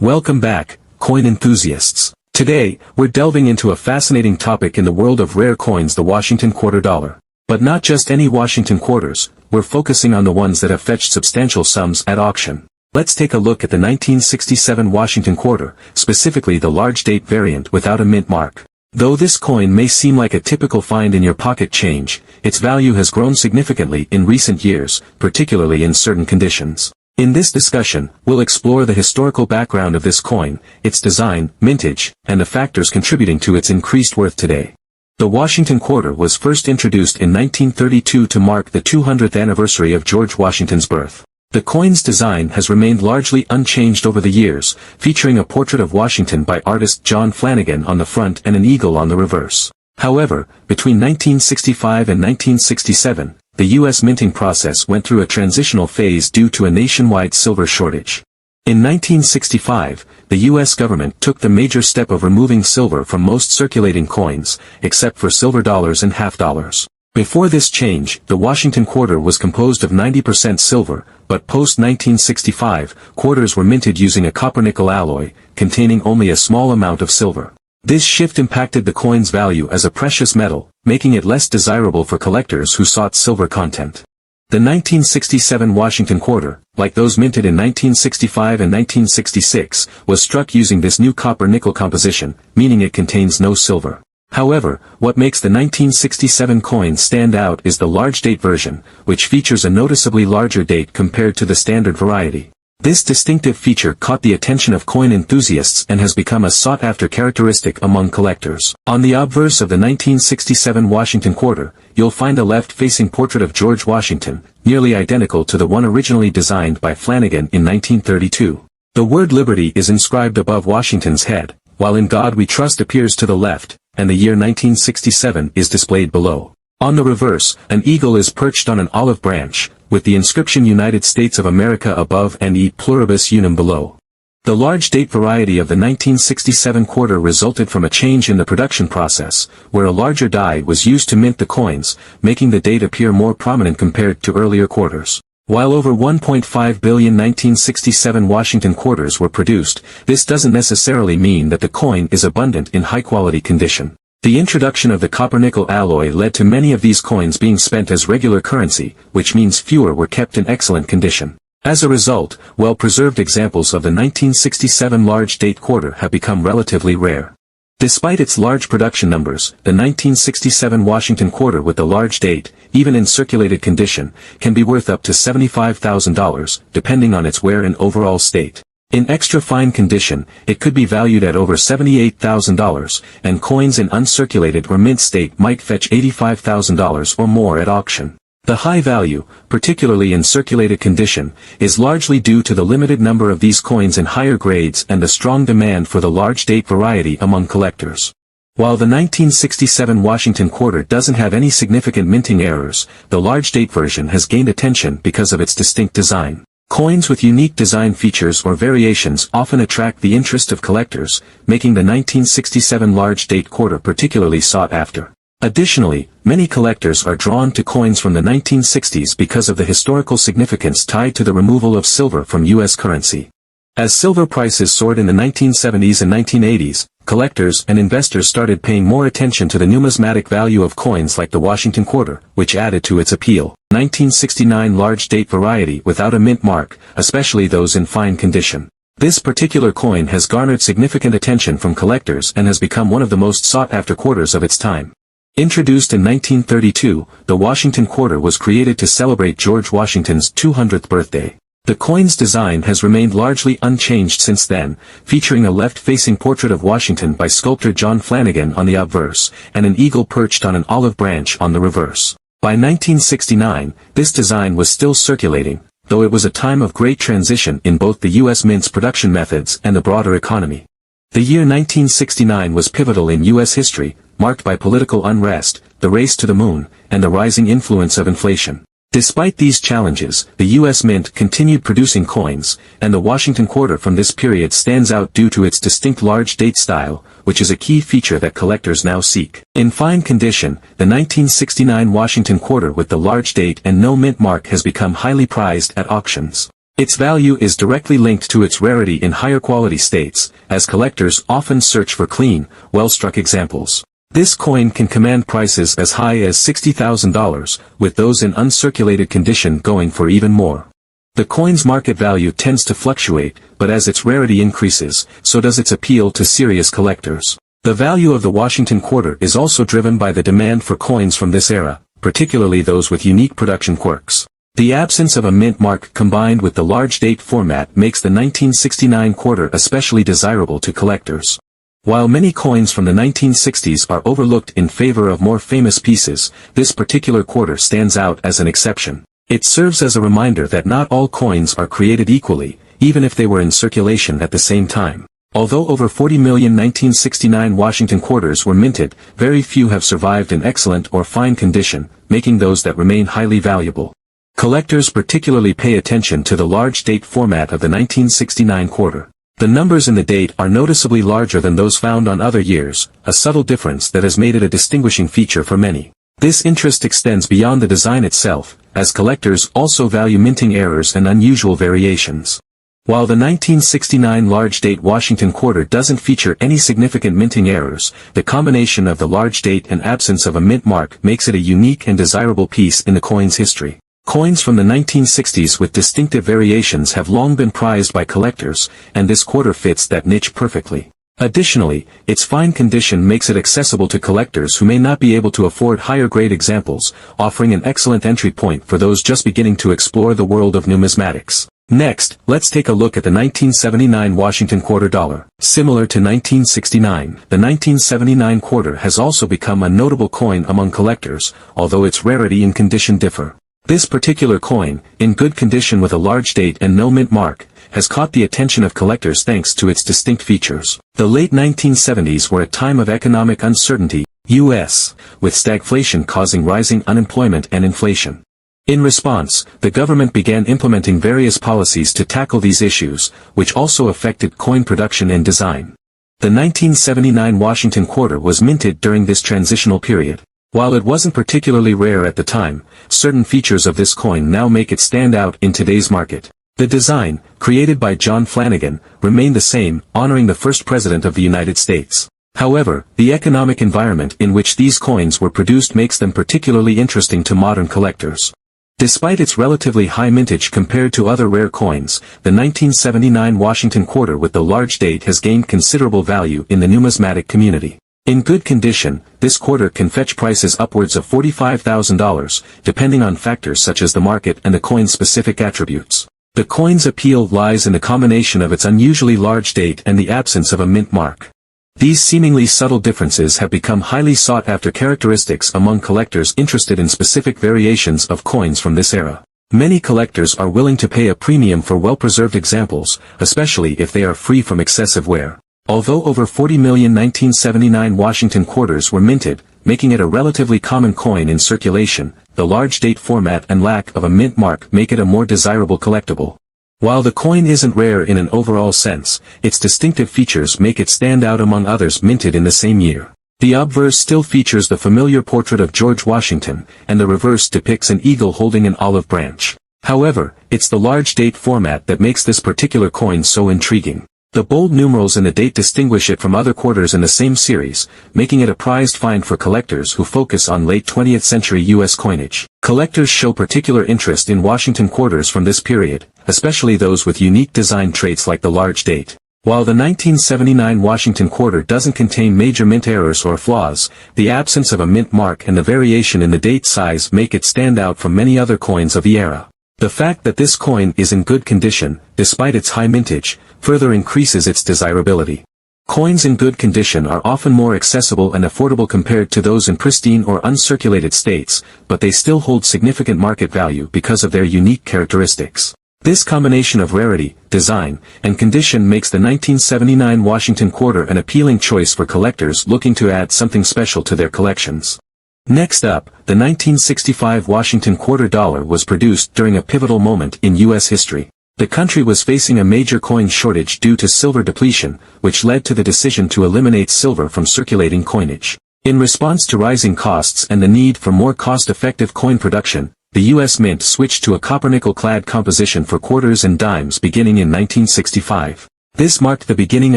Welcome back, coin enthusiasts. Today, we're delving into a fascinating topic in the world of rare coins, the Washington quarter dollar. But not just any Washington quarters, we're focusing on the ones that have fetched substantial sums at auction. Let's take a look at the 1967 Washington quarter, specifically the large date variant without a mint mark. Though this coin may seem like a typical find in your pocket change, its value has grown significantly in recent years, particularly in certain conditions. In this discussion, we'll explore the historical background of this coin, its design, mintage, and the factors contributing to its increased worth today. The Washington quarter was first introduced in 1932 to mark the 200th anniversary of George Washington's birth. The coin's design has remained largely unchanged over the years, featuring a portrait of Washington by artist John Flanagan on the front and an eagle on the reverse. However, between 1965 and 1967, the U.S. minting process went through a transitional phase due to a nationwide silver shortage. In 1965, the U.S. government took the major step of removing silver from most circulating coins, except for silver dollars and half dollars. Before this change, the Washington quarter was composed of 90% silver, but post-1965, quarters were minted using a copper-nickel alloy, containing only a small amount of silver. This shift impacted the coin's value as a precious metal, making it less desirable for collectors who sought silver content. The 1967 Washington quarter, like those minted in 1965 and 1966, was struck using this new copper-nickel composition, meaning it contains no silver. However, what makes the 1967 coin stand out is the large date version, which features a noticeably larger date compared to the standard variety. This distinctive feature caught the attention of coin enthusiasts and has become a sought-after characteristic among collectors. On the obverse of the 1967 Washington quarter, you'll find a left-facing portrait of George Washington, nearly identical to the one originally designed by Flanagan in 1932. The word Liberty is inscribed above Washington's head, while In God We Trust appears to the left, and the year 1967 is displayed below. On the reverse, an eagle is perched on an olive branch, with the inscription United States of America above and E pluribus unum below. The large date variety of the 1967 quarter resulted from a change in the production process, where a larger die was used to mint the coins, making the date appear more prominent compared to earlier quarters. While over 1.5 billion 1967 Washington quarters were produced, this doesn't necessarily mean that the coin is abundant in high-quality condition. The introduction of the copper-nickel alloy led to many of these coins being spent as regular currency, which means fewer were kept in excellent condition. As a result, well-preserved examples of the 1967 large date quarter have become relatively rare. Despite its large production numbers, the 1967 Washington quarter with the large date, even in circulated condition, can be worth up to $75,000, depending on its wear and overall state. In extra fine condition, it could be valued at over $78,000, and coins in uncirculated or mint state might fetch $85,000 or more at auction. The high value, particularly in circulated condition, is largely due to the limited number of these coins in higher grades and the strong demand for the large date variety among collectors. While the 1967 Washington quarter doesn't have any significant minting errors, the large date version has gained attention because of its distinct design. Coins with unique design features or variations often attract the interest of collectors, making the 1967 large date quarter particularly sought after. Additionally, many collectors are drawn to coins from the 1960s because of the historical significance tied to the removal of silver from U.S. currency. As silver prices soared in the 1970s and 1980s, collectors and investors started paying more attention to the numismatic value of coins like the Washington quarter, which added to its appeal. 1969 large date variety without a mint mark, especially those in fine condition. This particular coin has garnered significant attention from collectors and has become one of the most sought-after quarters of its time. Introduced in 1932, the Washington quarter was created to celebrate George Washington's 200th birthday. The coin's design has remained largely unchanged since then, featuring a left-facing portrait of Washington by sculptor John Flanagan on the obverse, and an eagle perched on an olive branch on the reverse. By 1969, this design was still circulating, though it was a time of great transition in both the U.S. Mint's production methods and the broader economy. The year 1969 was pivotal in U.S. history, marked by political unrest, the race to the moon, and the rising influence of inflation. Despite these challenges, the U.S. Mint continued producing coins, and the Washington quarter from this period stands out due to its distinct large date style, which is a key feature that collectors now seek. In fine condition, the 1969 Washington quarter with the large date and no mint mark has become highly prized at auctions. Its value is directly linked to its rarity in higher quality states, as collectors often search for clean, well-struck examples. This coin can command prices as high as $60,000, with those in uncirculated condition going for even more. The coin's market value tends to fluctuate, but as its rarity increases, so does its appeal to serious collectors. The value of the Washington quarter is also driven by the demand for coins from this era, particularly those with unique production quirks. The absence of a mint mark combined with the large date format makes the 1969 quarter especially desirable to collectors. While many coins from the 1960s are overlooked in favor of more famous pieces, this particular quarter stands out as an exception. It serves as a reminder that not all coins are created equally, even if they were in circulation at the same time. Although over 40 million 1969 Washington quarters were minted, very few have survived in excellent or fine condition, making those that remain highly valuable. Collectors particularly pay attention to the large date format of the 1969 quarter. The numbers in the date are noticeably larger than those found on other years, a subtle difference that has made it a distinguishing feature for many. This interest extends beyond the design itself, as collectors also value minting errors and unusual variations. While the 1969 large date Washington quarter doesn't feature any significant minting errors, the combination of the large date and absence of a mint mark makes it a unique and desirable piece in the coin's history. Coins from the 1960s with distinctive variations have long been prized by collectors, and this quarter fits that niche perfectly. Additionally, its fine condition makes it accessible to collectors who may not be able to afford higher-grade examples, offering an excellent entry point for those just beginning to explore the world of numismatics. Next, let's take a look at the 1979 Washington quarter dollar. Similar to 1969, the 1979 quarter has also become a notable coin among collectors, although its rarity and condition differ. This particular coin, in good condition with a large date and no mint mark, has caught the attention of collectors thanks to its distinct features. The late 1970s were a time of economic uncertainty, U.S., with stagflation causing rising unemployment and inflation. In response, the government began implementing various policies to tackle these issues, which also affected coin production and design. The 1979 Washington quarter was minted during this transitional period. While it wasn't particularly rare at the time, certain features of this coin now make it stand out in today's market. The design, created by John Flanagan, remained the same, honoring the first president of the United States. However, the economic environment in which these coins were produced makes them particularly interesting to modern collectors. Despite its relatively high mintage compared to other rare coins, the 1979 Washington quarter with the large date has gained considerable value in the numismatic community. In good condition, this quarter can fetch prices upwards of $45,000, depending on factors such as the market and the coin's specific attributes. The coin's appeal lies in the combination of its unusually large date and the absence of a mint mark. These seemingly subtle differences have become highly sought-after characteristics among collectors interested in specific variations of coins from this era. Many collectors are willing to pay a premium for well-preserved examples, especially if they are free from excessive wear. Although over 40 million 1979 Washington quarters were minted, making it a relatively common coin in circulation, the large date format and lack of a mint mark make it a more desirable collectible. While the coin isn't rare in an overall sense, its distinctive features make it stand out among others minted in the same year. The obverse still features the familiar portrait of George Washington, and the reverse depicts an eagle holding an olive branch. However, it's the large date format that makes this particular coin so intriguing. The bold numerals in the date distinguish it from other quarters in the same series, making it a prized find for collectors who focus on late 20th century U.S. coinage. Collectors show particular interest in Washington quarters from this period, especially those with unique design traits like the large date. While the 1979 Washington quarter doesn't contain major mint errors or flaws, the absence of a mint mark and the variation in the date size make it stand out from many other coins of the era. The fact that this coin is in good condition, despite its high mintage, further increases its desirability. Coins in good condition are often more accessible and affordable compared to those in pristine or uncirculated states, but they still hold significant market value because of their unique characteristics. This combination of rarity, design, and condition makes the 1979 Washington quarter an appealing choice for collectors looking to add something special to their collections. Next up, the 1965 Washington quarter dollar was produced during a pivotal moment in U.S. history. The country was facing a major coin shortage due to silver depletion, which led to the decision to eliminate silver from circulating coinage. In response to rising costs and the need for more cost-effective coin production, the U.S. Mint switched to a copper-nickel-clad composition for quarters and dimes beginning in 1965. This marked the beginning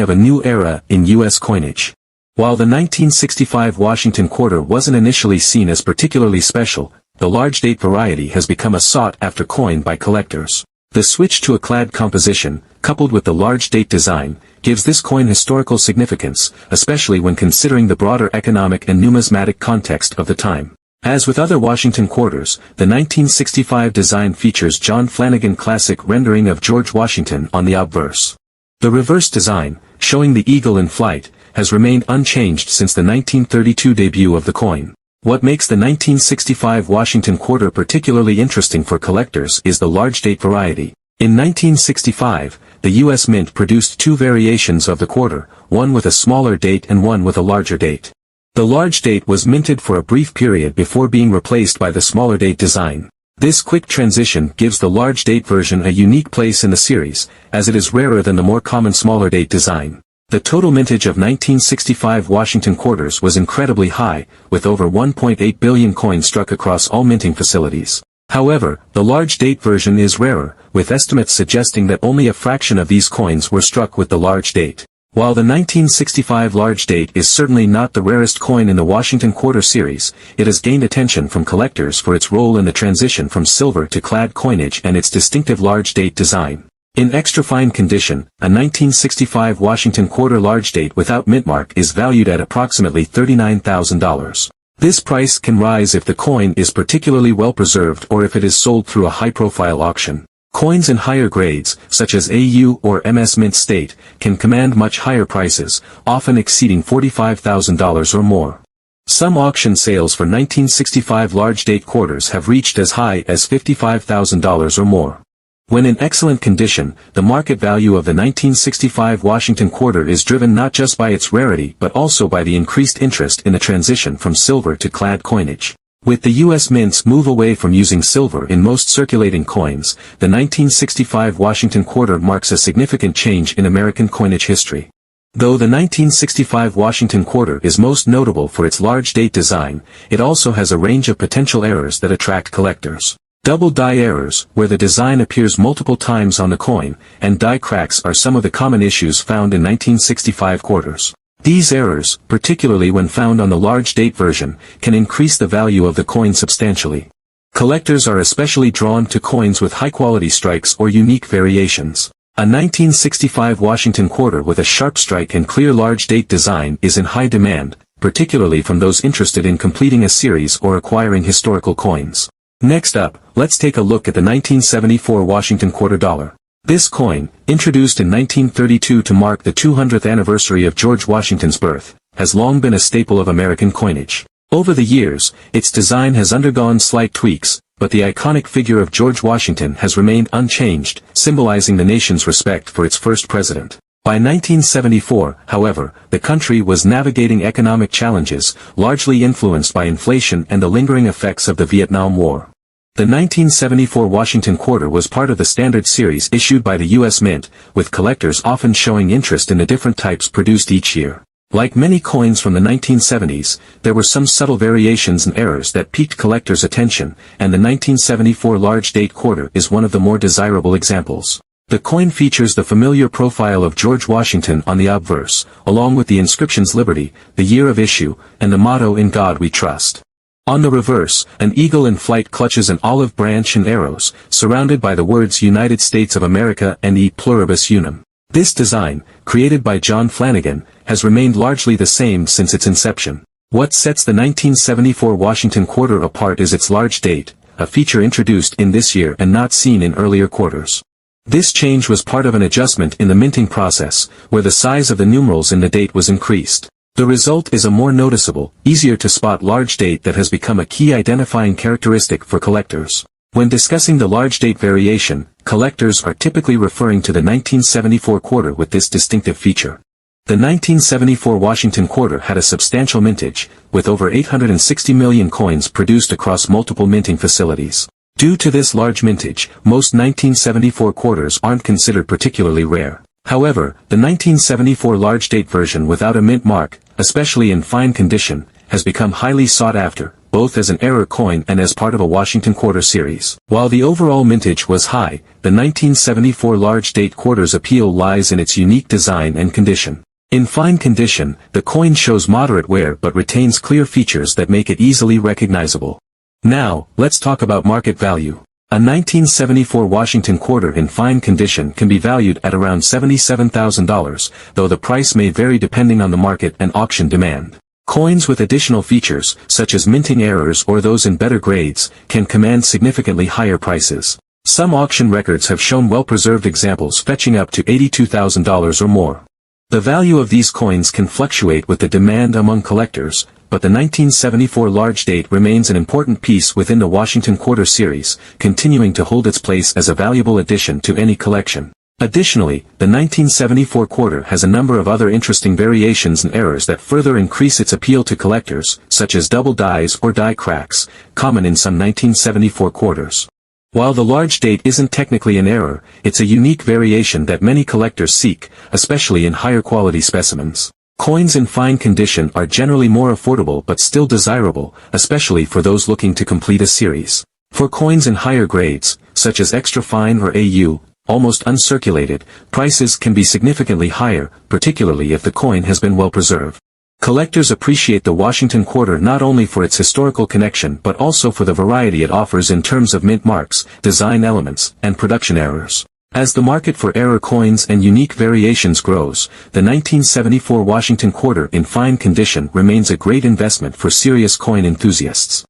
of a new era in U.S. coinage. While the 1965 Washington quarter wasn't initially seen as particularly special, the large-date variety has become a sought-after coin by collectors. The switch to a clad composition, coupled with the large-date design, gives this coin historical significance, especially when considering the broader economic and numismatic context of the time. As with other Washington quarters, the 1965 design features John Flanagan classic rendering of George Washington on the obverse. The reverse design, showing the eagle in flight, has remained unchanged since the 1932 debut of the coin. What makes the 1965 Washington quarter particularly interesting for collectors is the large-date variety. In 1965, the U.S. Mint produced two variations of the quarter, one with a smaller date and one with a larger date. The large date was minted for a brief period before being replaced by the smaller date design. This quick transition gives the large date version a unique place in the series, as it is rarer than the more common smaller date design. The total mintage of 1965 Washington quarters was incredibly high, with over 1.8 billion coins struck across all minting facilities. However, the large date version is rarer, with estimates suggesting that only a fraction of these coins were struck with the large date. While the 1965 large date is certainly not the rarest coin in the Washington quarter series, it has gained attention from collectors for its role in the transition from silver to clad coinage and its distinctive large date design. In extra fine condition, a 1965 Washington quarter large date without mint mark is valued at approximately $39,000. This price can rise if the coin is particularly well preserved or if it is sold through a high-profile auction. Coins in higher grades, such as AU or MS Mint State, can command much higher prices, often exceeding $45,000 or more. Some auction sales for 1965 large-date quarters have reached as high as $55,000 or more. When in excellent condition, the market value of the 1965 Washington quarter is driven not just by its rarity but also by the increased interest in the transition from silver to clad coinage. With the U.S. Mint's move away from using silver in most circulating coins, the 1965 Washington quarter marks a significant change in American coinage history. Though the 1965 Washington quarter is most notable for its large date design, it also has a range of potential errors that attract collectors. Double die errors, where the design appears multiple times on the coin, and die cracks are some of the common issues found in 1965 quarters. These errors, particularly when found on the large date version, can increase the value of the coin substantially. Collectors are especially drawn to coins with high-quality strikes or unique variations. A 1965 Washington quarter with a sharp strike and clear large date design is in high demand, particularly from those interested in completing a series or acquiring historical coins. Next up, let's take a look at the 1974 Washington quarter dollar. This coin, introduced in 1932 to mark the 200th anniversary of George Washington's birth, has long been a staple of American coinage. Over the years, its design has undergone slight tweaks, but the iconic figure of George Washington has remained unchanged, symbolizing the nation's respect for its first president. By 1974, however, the country was navigating economic challenges, largely influenced by inflation and the lingering effects of the Vietnam War. The 1974 Washington quarter was part of the standard series issued by the U.S. Mint, with collectors often showing interest in the different types produced each year. Like many coins from the 1970s, there were some subtle variations and errors that piqued collectors' attention, and the 1974 large date quarter is one of the more desirable examples. The coin features the familiar profile of George Washington on the obverse, along with the inscriptions Liberty, the year of issue, and the motto In God We Trust. On the reverse, an eagle in flight clutches an olive branch and arrows, surrounded by the words United States of America and E Pluribus Unum. This design, created by John Flanagan, has remained largely the same since its inception. What sets the 1974 Washington quarter apart is its large date, a feature introduced in this year and not seen in earlier quarters. This change was part of an adjustment in the minting process, where the size of the numerals in the date was increased. The result is a more noticeable, easier to spot large date that has become a key identifying characteristic for collectors. When discussing the large date variation, collectors are typically referring to the 1974 quarter with this distinctive feature. The 1974 Washington quarter had a substantial mintage, with over 860 million coins produced across multiple minting facilities. Due to this large mintage, most 1974 quarters aren't considered particularly rare. However, the 1974 large date version without a mint mark, especially in fine condition, has become highly sought after, both as an error coin and as part of a Washington quarter series. While the overall mintage was high, the 1974 large date quarter's appeal lies in its unique design and condition. In fine condition, the coin shows moderate wear but retains clear features that make it easily recognizable. Now, let's talk about market value. A 1974 Washington quarter in fine condition can be valued at around $77,000, though the price may vary depending on the market and auction demand. Coins with additional features, such as minting errors or those in better grades, can command significantly higher prices. Some auction records have shown well-preserved examples fetching up to $82,000 or more. The value of these coins can fluctuate with the demand among collectors, but the 1974 large date remains an important piece within the Washington quarter series, continuing to hold its place as a valuable addition to any collection. Additionally, the 1974 quarter has a number of other interesting variations and errors that further increase its appeal to collectors, such as double dies or die cracks, common in some 1974 quarters. While the large date isn't technically an error, it's a unique variation that many collectors seek, especially in higher quality specimens. Coins in fine condition are generally more affordable but still desirable, especially for those looking to complete a series. For coins in higher grades, such as extra fine or AU, almost uncirculated, prices can be significantly higher, particularly if the coin has been well preserved. Collectors appreciate the Washington quarter not only for its historical connection but also for the variety it offers in terms of mint marks, design elements, and production errors. As the market for error coins and unique variations grows, the 1974 Washington quarter in fine condition remains a great investment for serious coin enthusiasts.